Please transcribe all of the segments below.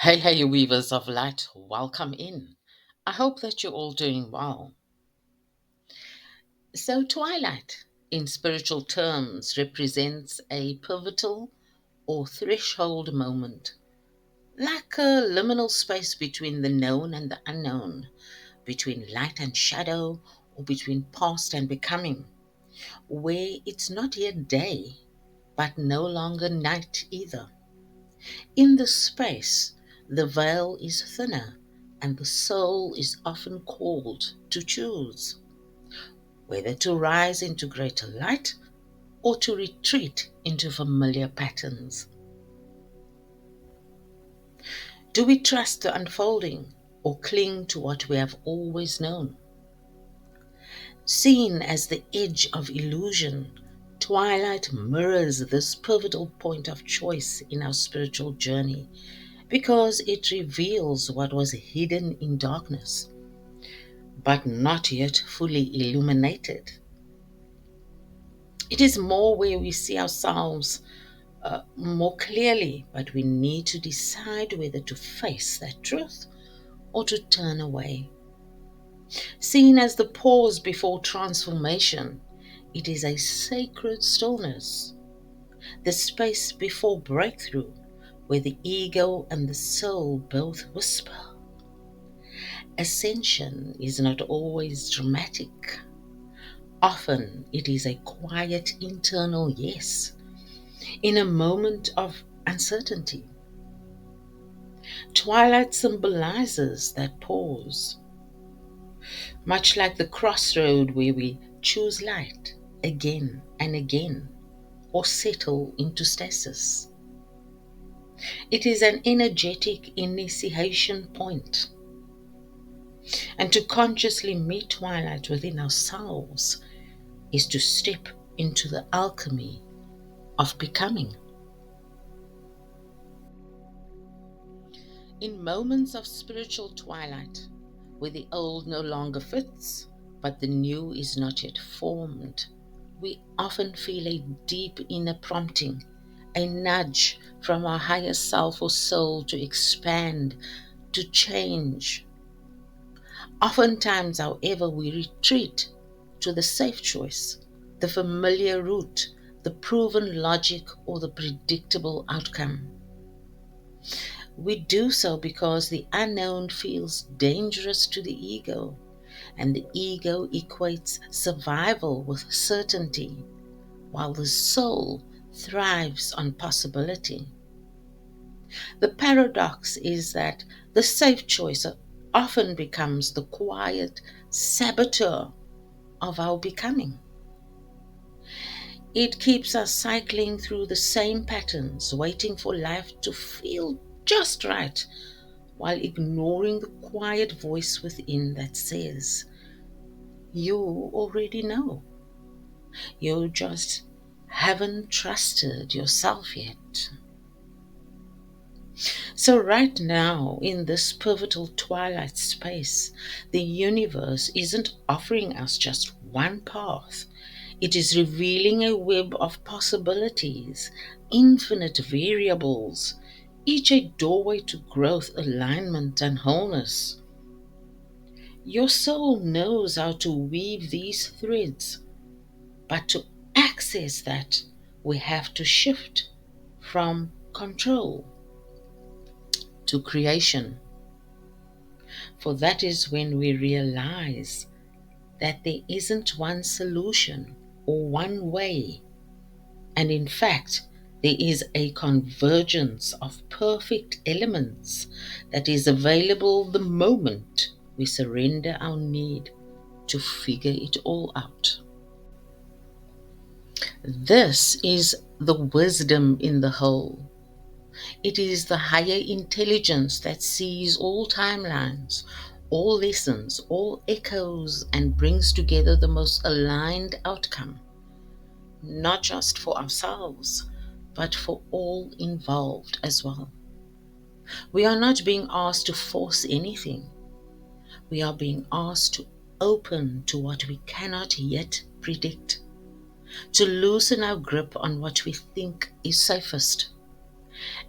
Hey, weavers of light, welcome in. I hope that you're all doing well. So, Twilight, in spiritual terms, represents a pivotal or threshold moment, like a liminal space between the known and the unknown, between light and shadow, or between past and becoming, where it's not yet day, but no longer night either. In this space, the veil is thinner, and the soul is often called to choose whether to rise into greater light or to retreat into familiar patterns. Do we trust the unfolding or cling to what we have always known? Seen as the edge of illusion, Twilight mirrors this pivotal point of choice in our spiritual journey because it reveals what was hidden in darkness, but not yet fully illuminated. It is more where we see ourselves more clearly, but we need to decide whether to face that truth or to turn away. Seen as the pause before transformation, it is a sacred stillness, the space before breakthrough, where the ego and the soul both whisper. Ascension is not always dramatic. Often it is a quiet internal yes in a moment of uncertainty. Twilight symbolizes that pause, much like the crossroad where we choose light again and again or settle into stasis. It is an energetic initiation point, and to consciously meet twilight within ourselves is to step into the alchemy of becoming. In moments of spiritual twilight, where the old no longer fits, but the new is not yet formed, we often feel a deep inner prompting, a nudge from our higher self or soul to expand, to change. Oftentimes, however, we retreat to the safe choice, the familiar route, the proven logic, or the predictable outcome. We do so because the unknown feels dangerous to the ego, and the ego equates survival with certainty, while the soul thrives on possibility. The paradox is that the safe choice often becomes the quiet saboteur of our becoming. It keeps us cycling through the same patterns, waiting for life to feel just right, while ignoring the quiet voice within that says, "You already know. You just haven't trusted yourself yet." So, right now, in this pivotal twilight space, the universe isn't offering us just one path. It is revealing a web of possibilities, infinite variables, each a doorway to growth, alignment, and wholeness. Your soul knows how to weave these threads, but to access that, we have to shift from control to creation. For that is when we realize that there isn't one solution or one way, and in fact, there is a convergence of perfect elements that is available the moment we surrender our need to figure it all out. This is the wisdom in the whole. It is the higher intelligence that sees all timelines, all lessons, all echoes, and brings together the most aligned outcome, not just for ourselves, but for all involved as well. We are not being asked to force anything. We are being asked to open to what we cannot yet predict, to loosen our grip on what we think is safest,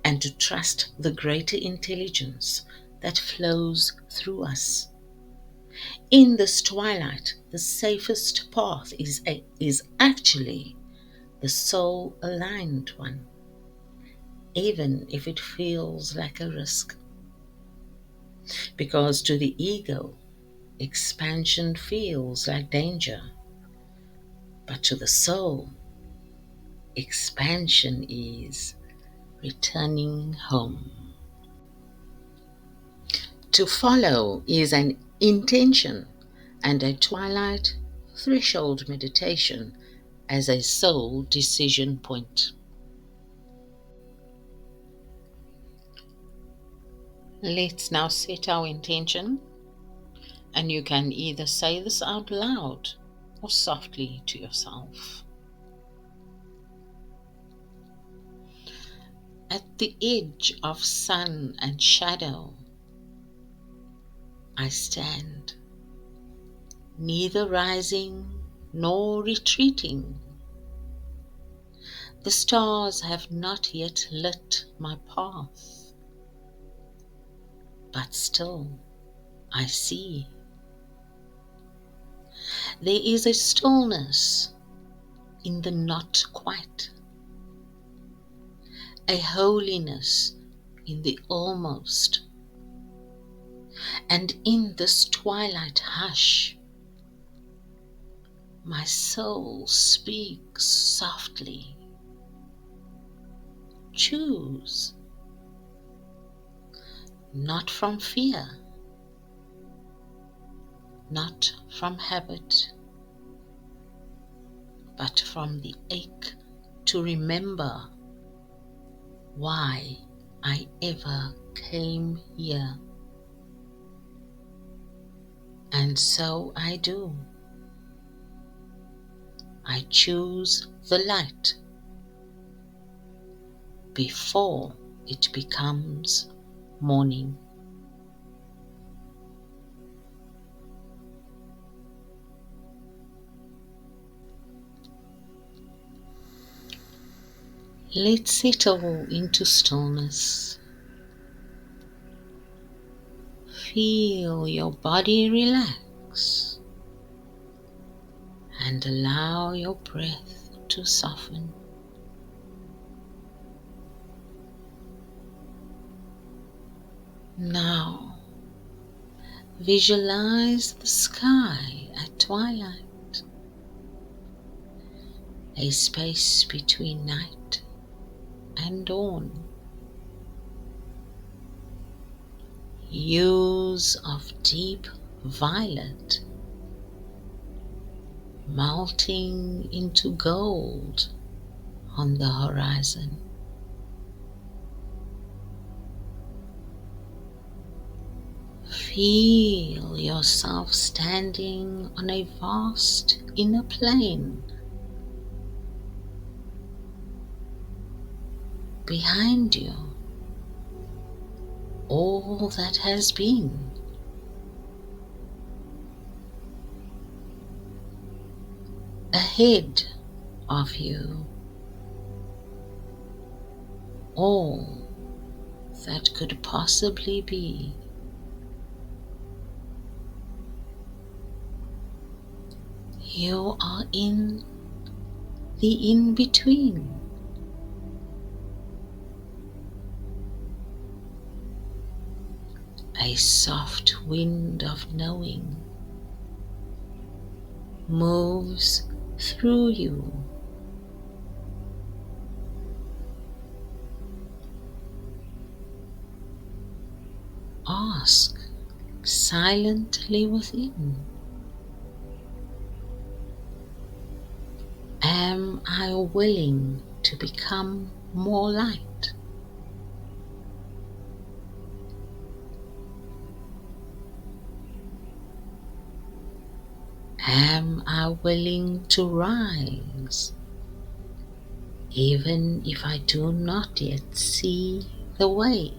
and to trust the greater intelligence that flows through us. In this twilight, the safest path is actually the soul-aligned one, even if it feels like a risk. Because to the ego, expansion feels like danger, but to the soul, expansion is returning home. To follow is an intention and a twilight threshold meditation as a soul decision point. Let's now set our intention, and you can either say this out loud or softly to yourself. At the edge of sun and shadow, I stand, neither rising nor retreating. The stars have not yet lit my path, but still I see. There is a stillness in the not quite, a holiness in the almost, and in this twilight hush, my soul speaks softly. Choose, not from fear, not from habit, but from the ache to remember why I ever came here. And so I do. I choose the light before it becomes morning. Let's settle into stillness. Feel your body relax and allow your breath to soften. Now, visualize the sky at twilight, a space between night and dawn. Hues of deep violet melting into gold on the horizon. Feel yourself standing on a vast inner plain. Behind you, all that has been. Ahead of you, all that could possibly be. You are in the in-between. A soft wind of knowing moves through you. Ask silently within, am I willing to become more light? Am I willing to rise, even if I do not yet see the way?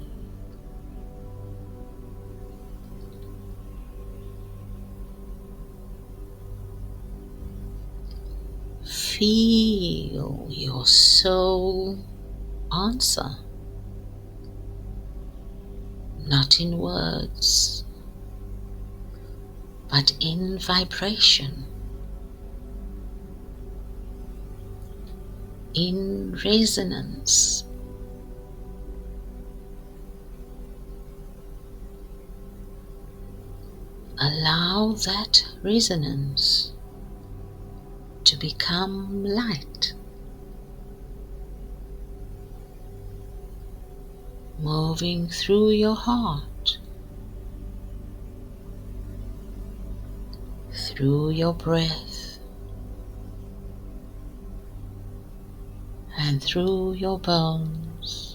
Feel your soul answer. not in words, but in vibration, in resonance. Allow that resonance to become light, moving through your heart, through your breath, and through your bones.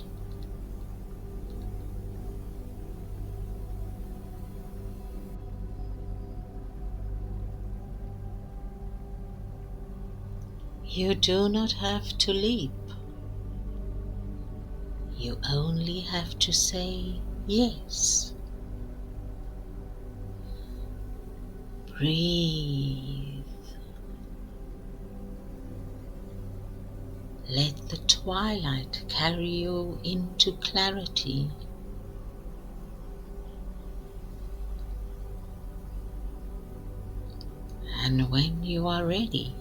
You do not have to leap. You only have to say yes. Breathe. Let the twilight carry you into clarity. And when you are ready,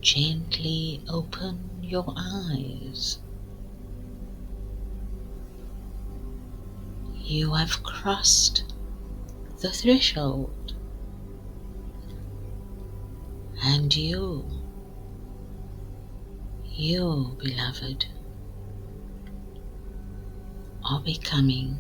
gently open your eyes. You have crossed the threshold, and you, beloved, are becoming